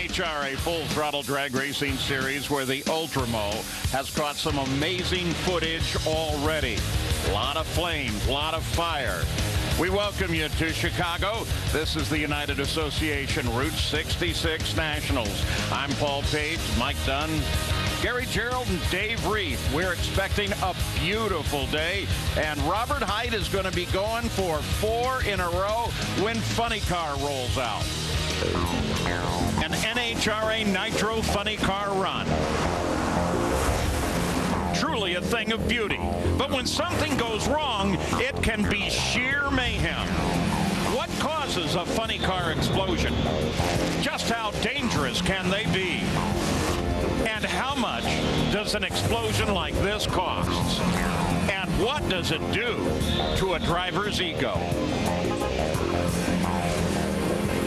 NHRA Full Throttle Drag Racing Series, where the Ultramo has caught some amazing footage already. A lot of flames, a lot of fire. We welcome you to Chicago. This is the United Association Route 66 Nationals. I'm Paul Page, Mike Dunn, Gary Gerald, and Dave Reef. We're expecting a beautiful day, and Robert Height is going to be going for 4 in a row when Funny Car rolls out. An NHRA Nitro Funny Car run. Truly a thing of beauty. But when something goes wrong, it can be sheer mayhem. What causes a funny car explosion? Just how dangerous can they be? And how much does an explosion like this cost? And what does it do to a driver's ego?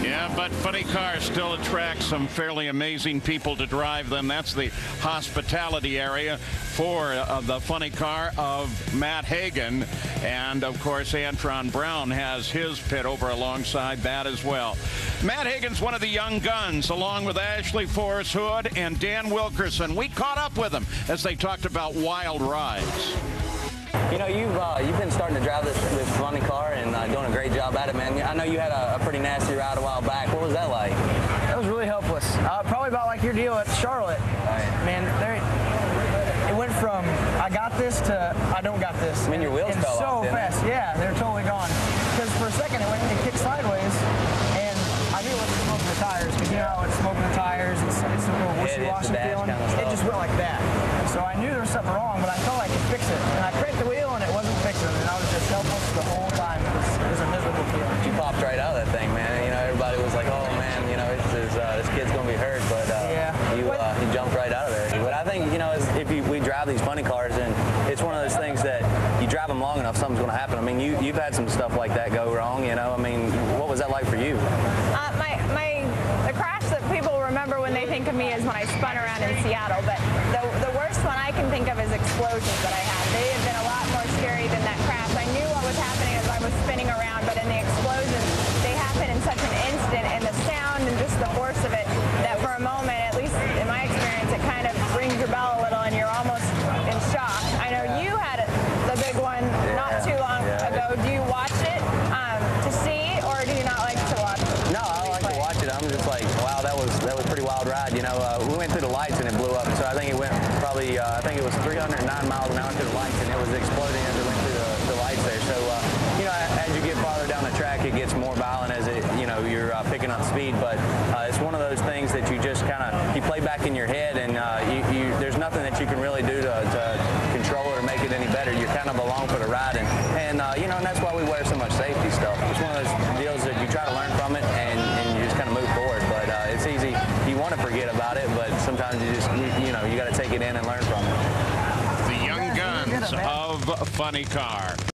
Yeah, but funny cars still attract some fairly amazing people to drive them. That's the hospitality area for the funny car of Matt Hagan. And, of course, Antron Brown has his pit over alongside that as well. Matt Hagan's one of the young guns, along with Ashley Forrest Hood and Dan Wilkerson. We caught up with them as they talked about wild rides. You know, you've been starting to drive this funny car and doing a great job at it, man. I know you had a pretty nasty ride a while back. What was that like? That was really helpless. Probably about like your deal at Charlotte. Right. Man, it went from I got this to I don't got this. I mean, your wheels fell off, so fast. Yeah, they're totally gone. Because for a second it kicked sideways, and I knew it was smoking the tires. Because you know how it's smoking the tires. It's a little wishy-washy feeling. It just went like that. So I knew there was something wrong, but I felt I could fix it. And I cranked the wheel, and it wasn't fixing. And I was just helpless the whole time. It was a miserable feeling. You popped right out of that thing, man. You know, everybody was like, "Oh man, you know, this kid's gonna be hurt," but yeah. you jumped right out of there. But I think, you know, we drive these funny cars, and it's one of those things that you drive them long enough, something's gonna happen. I mean, you've had some stuff like that go wrong. You know, I mean, what was that like for you? The crash that people remember when they think of me is when I spun around in Seattle, but the worst one I can think of is explosions that I had. They have been a lot more scary than that crash. I knew what was happening as I was spinning around, but in the explosions, they happen in such an instant, and the sound and just the force of it, that for a moment, at least in my experience, it kind of rings your bell a little and you're almost in shock. I know you had the big one not too long ago. Do you watch it to see, or do you not like to watch it? No, I like to watch it. I'm just like, wow, that was a pretty wild ride. You know, we went through the lights and it blew up. So I think it went probably, I think it was 309 miles an hour through the lights, and it was exploding as it went through the lights there. So, you know, as you get farther down the track, it gets more violent as you're picking up speed. But it's one of those things that you just kind of, you play back in your head, and there's nothing that you can really do to control it or make it any better. You're kind of along for the ride, and you know, and that's why we wear so much safety stuff. It's one of those deals that you try to learn from it, and you just kind of move forward. But it's easy. You want to forget about it, but sometimes you got to take it in and learn from it. The young guns of Funny Car.